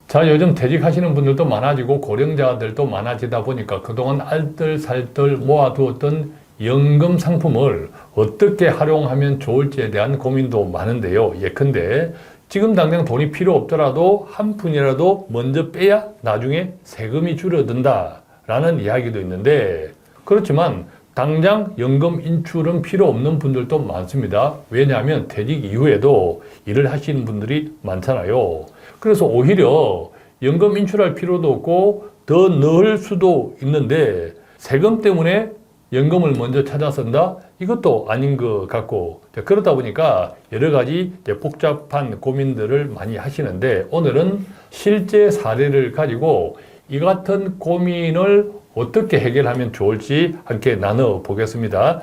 자, 요즘 퇴직하시는 분들도 많아지고 고령자들도 많아지다 보니까 그동안 알뜰살뜰 모아두었던 연금 상품을 어떻게 활용하면 좋을지에 대한 고민도 많은데요. 예컨대 지금 당장 돈이 필요 없더라도 한 푼이라도 먼저 빼야 나중에 세금이 줄어든다 라는 이야기도 있는데, 그렇지만 당장 연금 인출은 필요 없는 분들도 많습니다. 왜냐하면 퇴직 이후에도 일을 하시는 분들이 많잖아요. 그래서 오히려 연금 인출할 필요도 없고 더 넣을 수도 있는데 세금 때문에 연금을 먼저 찾아 쓴다? 이것도 아닌 것 같고, 그러다 보니까 여러 가지 복잡한 고민들을 많이 하시는데, 오늘은 실제 사례를 가지고 이 같은 고민을 어떻게 해결하면 좋을지 함께 나눠보겠습니다.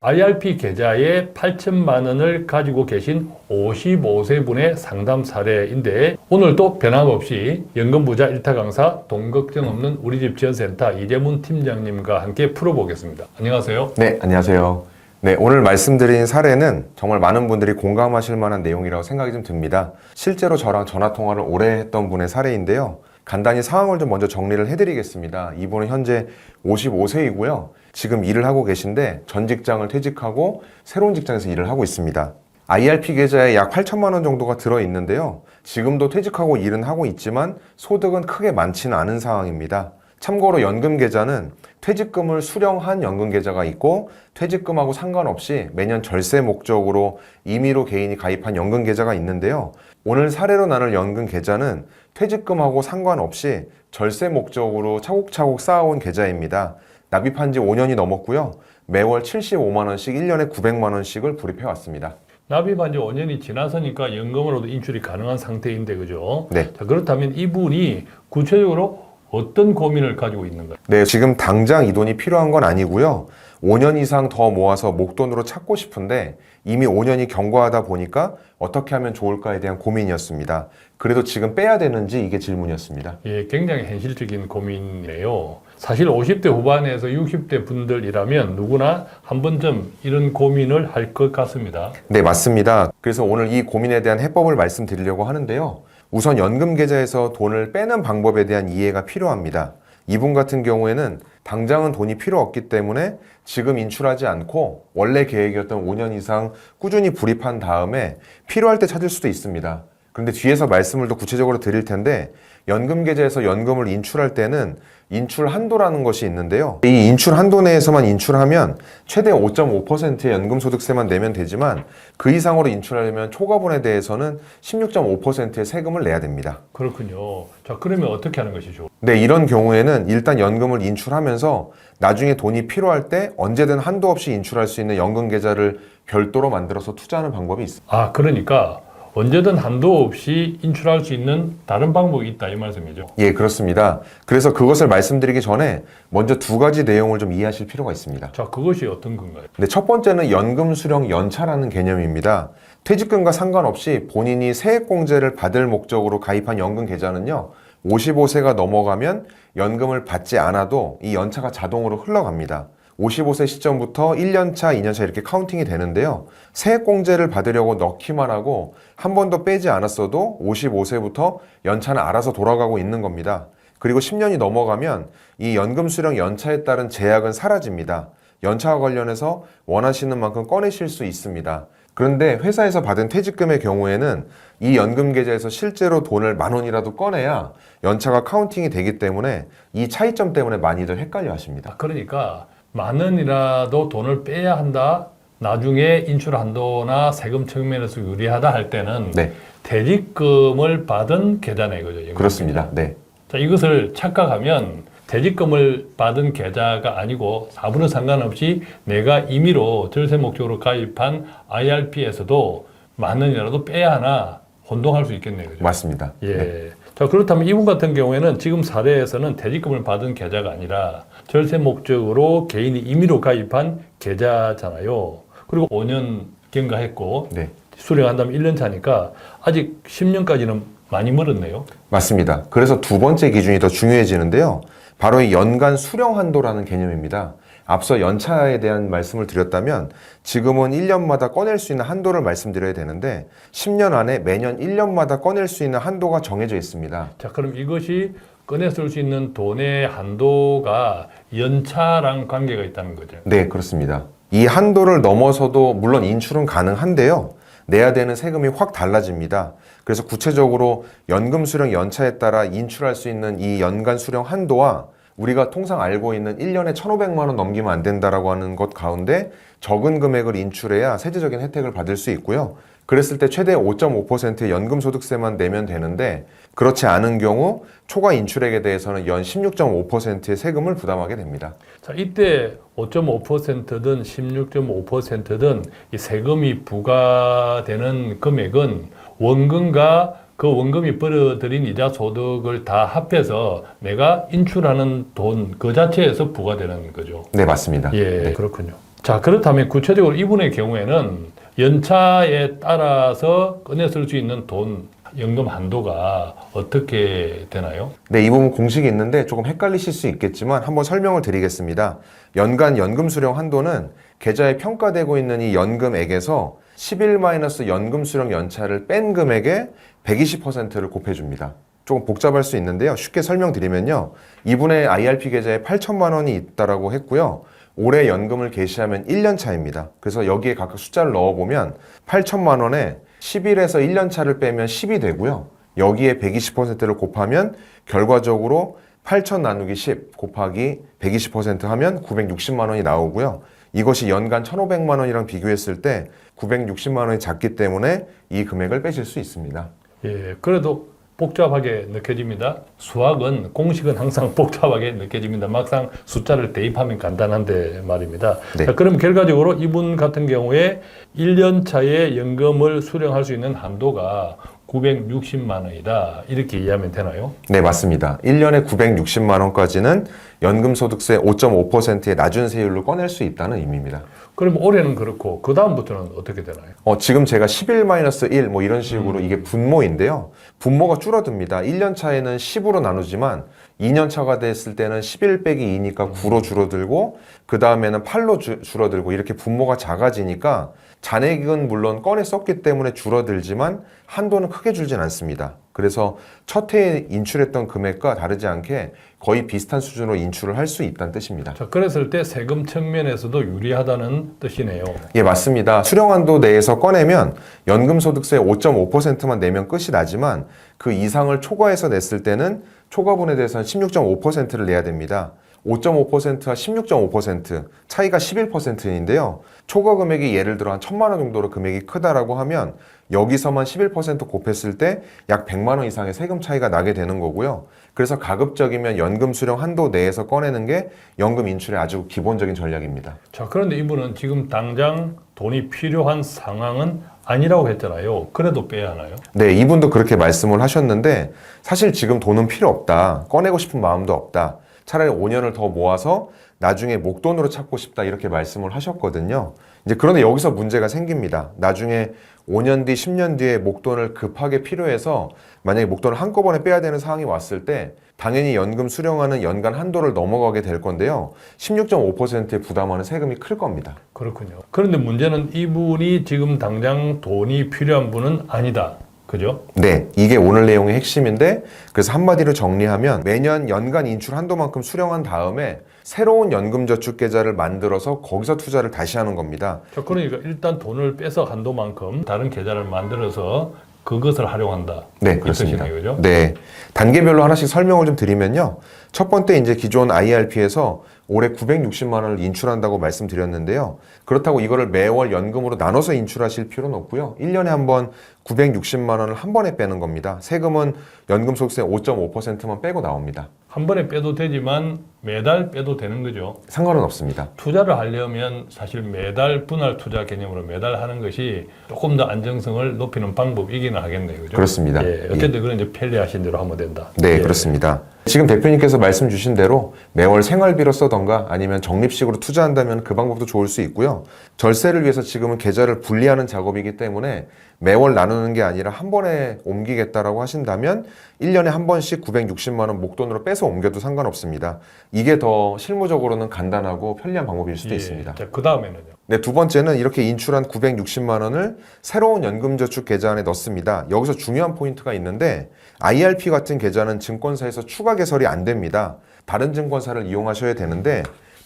IRP 계좌에 8천만 원을 가지고 계신 55세 분의 상담 사례인데, 오늘도 변함없이 연금부자 일타 강사 돈 걱정 없는 우리집 지원센터 이재문 팀장님과 함께 풀어보겠습니다. 안녕하세요. 네, 안녕하세요. 네, 오늘 말씀드린 사례는 정말 많은 분들이 공감하실 만한 내용이라고 생각이 좀 듭니다. 실제로 저랑 전화통화를 오래 했던 분의 사례인데요. 간단히 상황을 좀 먼저 정리를 해드리겠습니다. 이분은 현재 55세이고요. 지금 일을 하고 계신데 전 직장을 퇴직하고 새로운 직장에서 일을 하고 있습니다. IRP 계좌에 약 8천만 원 정도가 들어있는데요. 지금도 퇴직하고 일은 하고 있지만 소득은 크게 많지는 않은 상황입니다. 참고로 연금 계좌는 퇴직금을 수령한 연금 계좌가 있고, 퇴직금하고 상관없이 매년 절세 목적으로 임의로 개인이 가입한 연금 계좌가 있는데요. 오늘 사례로 나눌 연금 계좌는 퇴직금하고 상관없이 절세 목적으로 차곡차곡 쌓아온 계좌입니다. 납입한 지 5년이 넘었고요. 매월 75만 원씩 1년에 900만 원씩을 불입해 왔습니다. 납입한 지 5년이 지나서니까 연금으로도 인출이 가능한 상태인데, 그죠? 네. 자, 그렇다면 이분이 구체적으로 어떤 고민을 가지고 있는가요? 네, 지금 당장 이 돈이 필요한 건 아니고요. 5년 이상 더 모아서 목돈으로 찾고 싶은데 이미 5년이 경과하다 보니까 어떻게 하면 좋을까에 대한 고민이었습니다. 그래도 지금 빼야 되는지 이게 질문이었습니다. 예, 굉장히 현실적인 고민이네요. 사실 50대 후반에서 60대 분들이라면 누구나 한 번쯤 이런 고민을 할 것 같습니다. 네, 맞습니다. 그래서 오늘 이 고민에 대한 해법을 말씀드리려고 하는데요. 우선 연금 계좌에서 돈을 빼는 방법에 대한 이해가 필요합니다. 이분 같은 경우에는 당장은 돈이 필요 없기 때문에 지금 인출하지 않고 원래 계획이었던 5년 이상 꾸준히 불입한 다음에 필요할 때 찾을 수도 있습니다. 그런데 뒤에서 말씀을 더 구체적으로 드릴 텐데, 연금 계좌에서 연금을 인출할 때는 인출 한도라는 것이 있는데요. 이 인출 한도 내에서만 인출하면 최대 5.5%의 연금소득세만 내면 되지만 그 이상으로 인출하려면 초과분에 대해서는 16.5%의 세금을 내야 됩니다. 그렇군요. 자, 그러면 어떻게 하는 것이죠? 네, 이런 경우에는 일단 연금을 인출하면서 나중에 돈이 필요할 때 언제든 한도 없이 인출할 수 있는 연금 계좌를 별도로 만들어서 투자하는 방법이 있습니다. 아, 그러니까 언제든 한도 없이 인출할 수 있는 다른 방법이 있다, 이 말씀이죠? 예, 그렇습니다. 그래서 그것을 말씀드리기 전에 먼저 두 가지 내용을 좀 이해하실 필요가 있습니다. 자, 그것이 어떤 건가요? 네, 첫 번째는 연금 수령 연차라는 개념입니다. 퇴직금과 상관없이 본인이 세액공제를 받을 목적으로 가입한 연금 계좌는요, 55세가 넘어가면 연금을 받지 않아도 이 연차가 자동으로 흘러갑니다. 55세 시점부터 1년차, 2년차 이렇게 카운팅이 되는데요. 세액공제를 받으려고 넣기만 하고 한 번도 빼지 않았어도 55세부터 연차는 알아서 돌아가고 있는 겁니다. 그리고 10년이 넘어가면 이 연금 수령 연차에 따른 제약은 사라집니다. 연차와 관련해서 원하시는 만큼 꺼내실 수 있습니다. 그런데 회사에서 받은 퇴직금의 경우에는 이 연금 계좌에서 실제로 돈을 10,000원이라도 꺼내야 연차가 카운팅이 되기 때문에 이 차이점 때문에 많이들 헷갈려 하십니다. 그러니까 10,000원이라도 돈을 빼야 한다, 나중에 인출 한도나 세금 측면에서 유리하다 할 때는 네, 퇴직금을 받은 계좌네, 그죠? 연금 그렇습니다. 계좌. 네. 자, 이것을 착각하면 퇴직금을 받은 계좌가 아니고 아무런 상관없이 내가 임의로 절세 목적으로 가입한 IRP에서도 10,000원이라도 빼야 하나 혼동할 수 있겠네요, 그죠? 맞습니다. 예. 네. 자, 그렇다면 이분 같은 경우에는 지금 사례에서는 퇴직금을 받은 계좌가 아니라 절세 목적으로 개인이 임의로 가입한 계좌잖아요. 그리고 5년 경과했고 네. 수령한다면 1년 차니까 아직 10년까지는 많이 멀었네요. 맞습니다. 그래서 두 번째 기준이 더 중요해지는데요. 바로 이 연간 수령 한도라는 개념입니다. 앞서 연차에 대한 말씀을 드렸다면 지금은 1년마다 꺼낼 수 있는 한도를 말씀드려야 되는데 10년 안에 매년 1년마다 꺼낼 수 있는 한도가 정해져 있습니다. 자, 그럼 이것이 꺼내 쓸 수 있는 돈의 한도가 연차랑 관계가 있다는 거죠. 네, 그렇습니다. 이 한도를 넘어서도 물론 인출은 가능한데요. 내야 되는 세금이 확 달라집니다. 그래서 구체적으로 연금 수령 연차에 따라 인출할 수 있는 이 연간 수령 한도와 우리가 통상 알고 있는 1년에 1,500만 원 넘기면 안 된다라고 하는 것 가운데 적은 금액을 인출해야 세제적인 혜택을 받을 수 있고요. 그랬을 때 최대 5.5%의 연금소득세만 내면 되는데 그렇지 않은 경우 초과 인출액에 대해서는 연 16.5%의 세금을 부담하게 됩니다. 자, 이때 5.5%든 16.5%든 이 세금이 부과되는 금액은 원금과 그 원금이 벌어들인 이자 소득을 다 합해서 내가 인출하는 돈 그 자체에서 부과되는 거죠. 네, 맞습니다. 예, 네. 그렇군요. 자, 그렇다면 구체적으로 이분의 경우에는 연차에 따라서 꺼내 쓸 수 있는 돈, 연금 한도가 어떻게 되나요? 네, 이 부분 공식이 있는데 조금 헷갈리실 수 있겠지만 한번 설명을 드리겠습니다. 연간 연금 수령 한도는 계좌에 평가되고 있는 이 연금액에서 10일- 연금 수령 연차를 뺀 금액의 120%를 곱해줍니다. 조금 복잡할 수 있는데요. 쉽게 설명드리면요. 이분의 IRP 계좌에 8천만 원이 있다라고 했고요. 올해 연금을 개시하면 1년 차입니다. 그래서 여기에 각각 숫자를 넣어보면 8천만 원에 10일에서 1년 차를 빼면 10이 되고요. 여기에 120%를 곱하면 결과적으로 8천 나누기 10 곱하기 120% 하면 960만 원이 나오고요. 이것이 연간 1,500만 원이랑 비교했을 때 960만 원이 작기 때문에 이 금액을 빼실 수 있습니다. 예, 그래도 복잡하게 느껴집니다. 수학은 공식은 항상 복잡하게 느껴집니다. 막상 숫자를 대입하면 간단한데 말입니다. 네. 자, 그럼 결과적으로 이분 같은 경우에 1년 차에 연금을 수령할 수 있는 한도가 960만 원이다. 이렇게 이해하면 되나요? 네, 맞습니다. 1년에 960만 원까지는 연금소득세 5.5%의 낮은 세율로 꺼낼 수 있다는 의미입니다. 그럼 올해는 그렇고 그 다음부터는 어떻게 되나요? 지금 제가 11-1 뭐 이런 식으로 이게 분모인데요. 분모가 줄어듭니다. 1년 차에는 10으로 나누지만 2년 차가 됐을 때는 11 빼기 2니까 9로 줄어들고 그 다음에는 8로 줄어들고 이렇게 분모가 작아지니까 잔액은 물론 꺼내 썼기 때문에 줄어들지만 한도는 크게 줄진 않습니다. 그래서 첫 해에 인출했던 금액과 다르지 않게 거의 비슷한 수준으로 인출을 할 수 있다는 뜻입니다. 자, 그랬을 때 세금 측면에서도 유리하다는 뜻이네요. 예, 맞습니다. 수령한도 내에서 꺼내면 연금소득세 5.5%만 내면 끝이 나지만 그 이상을 초과해서 냈을 때는 초과분에 대해서는 16.5%를 내야 됩니다. 5.5%와 16.5% 차이가 11%인데요. 초과 금액이 예를 들어 한 1,000만 원 정도로 금액이 크다라고 하면 여기서만 11% 곱했을 때 약 100만 원 이상의 세금 차이가 나게 되는 거고요. 그래서 가급적이면 연금 수령 한도 내에서 꺼내는 게 연금 인출의 아주 기본적인 전략입니다. 자, 그런데 이분은 지금 당장 돈이 필요한 상황은 아니라고 했잖아요. 그래도 빼야 하나요? 네, 이분도 그렇게 말씀을 하셨는데 사실 지금 돈은 필요 없다. 꺼내고 싶은 마음도 없다. 차라리 5년을 더 모아서 나중에 목돈으로 찾고 싶다 이렇게 말씀을 하셨거든요. 이제 그런데 여기서 문제가 생깁니다. 나중에 5년 뒤, 10년 뒤에 목돈을 급하게 필요해서 만약에 목돈을 한꺼번에 빼야 되는 상황이 왔을 때 당연히 연금 수령하는 연간 한도를 넘어가게 될 건데요. 16.5%의 부담하는 세금이 클 겁니다. 그렇군요. 그런데 문제는 이분이 지금 당장 돈이 필요한 분은 아니다. 그죠? 네, 이게 오늘 내용의 핵심인데 그래서 한마디로 정리하면 매년 연간 인출 한도만큼 수령한 다음에 새로운 연금저축 계좌를 만들어서 거기서 투자를 다시 하는 겁니다. 자, 그러니까 일단 돈을 빼서 한도만큼 다른 계좌를 만들어서 그것을 활용한다. 네, 그렇습니다. 이 뜻이네요, 그죠? 네, 단계별로 하나씩 설명을 좀 드리면요. 첫 번째 이제 기존 IRP에서 올해 960만 원을 인출한다고 말씀드렸는데요. 그렇다고 이거를 매월 연금으로 나눠서 인출하실 필요는 없고요. 1년에 한 번 960만 원을 한 번에 빼는 겁니다. 세금은 연금소득세 5.5%만 빼고 나옵니다. 한 번에 빼도 되지만 매달 빼도 되는 거죠. 상관은 없습니다. 투자를 하려면 사실 매달 분할 투자 개념으로 매달 하는 것이 조금 더 안정성을 높이는 방법이기는 하겠네요. 그죠? 그렇습니다. 예, 어쨌든 그런 이제 편리하신 대로 하면 된다. 네, 예. 그렇습니다. 지금 대표님께서 말씀 주신 대로 매월 생활비로 쓰던가 아니면 적립식으로 투자한다면 그 방법도 좋을 수 있고요. 절세를 위해서 지금은 계좌를 분리하는 작업이기 때문에 매월 나누는 게 아니라 한 번에 옮기겠다라고 하신다면 1년에 한 번씩 960만 원 목돈으로 빼서 옮겨도 상관없습니다. 이게 더 실무적으로는 간단하고 편리한 방법일 수도 예. 있습니다. 자, 그 다음에는요. 네, 두 번째는 이렇게 인출한 960만 원을 새로운 연금저축 계좌안에 넣습니다. 여기서 중요한 포인트가 있는데 IRP 같은 계좌는 증권사에서 추가 개설이 안 됩니다. 다른 증권사를 이용하셔야 되는데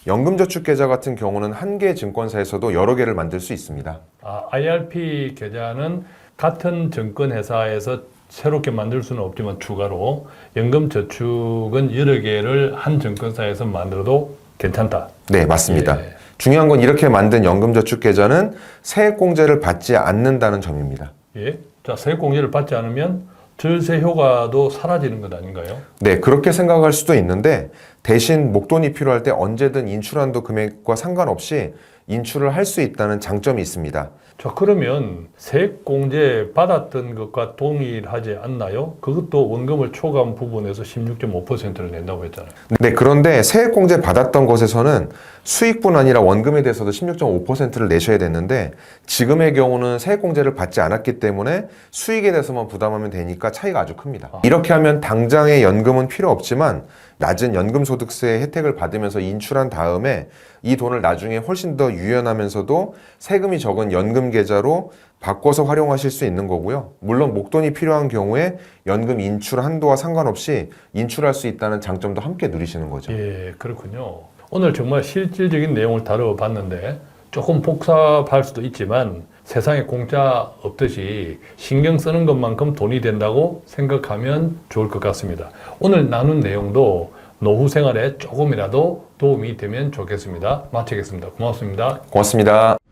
연금저축 계좌 같은 경우는 한 개의 증권사에서도 여러 개를 만들 수 있습니다. IRP 계좌는 같은 증권회사에서 새롭게 만들 수는 없지만 추가로 연금저축은 여러 개를 한 증권사에서 만들어도 괜찮다. 네, 맞습니다. 예. 중요한 건 이렇게 만든 연금저축 계좌는 세액공제를 받지 않는다는 점입니다. 예. 자, 세액공제를 받지 않으면 절세 효과도 사라지는 것 아닌가요? 네, 그렇게 생각할 수도 있는데 대신 목돈이 필요할 때 언제든 인출한도 금액과 상관없이 인출을 할 수 있다는 장점이 있습니다. 자, 그러면 세액공제 받았던 것과 동일하지 않나요? 그것도 원금을 초과한 부분에서 16.5%를 낸다고 했잖아요. 네, 그런데 세액공제 받았던 것에서는 수익뿐 아니라 원금에 대해서도 16.5%를 내셔야 됐는데 지금의 경우는 세액공제를 받지 않았기 때문에 수익에 대해서만 부담하면 되니까 차이가 아주 큽니다. 이렇게 하면 당장의 연금은 필요 없지만 낮은 연금소득세 혜택을 받으면서 인출한 다음에 이 돈을 나중에 훨씬 더 유연하면서도 세금이 적은 연금 계좌로 바꿔서 활용하실 수 있는 거고요. 물론 목돈이 필요한 경우에 연금 인출 한도와 상관없이 인출할 수 있다는 장점도 함께 누리시는 거죠. 예, 그렇군요. 오늘 정말 실질적인 내용을 다뤄봤는데 조금 복잡할 수도 있지만 세상에 공짜 없듯이 신경 쓰는 것만큼 돈이 된다고 생각하면 좋을 것 같습니다. 오늘 나눈 내용도 노후 생활에 조금이라도 도움이 되면 좋겠습니다. 마치겠습니다. 고맙습니다. 고맙습니다.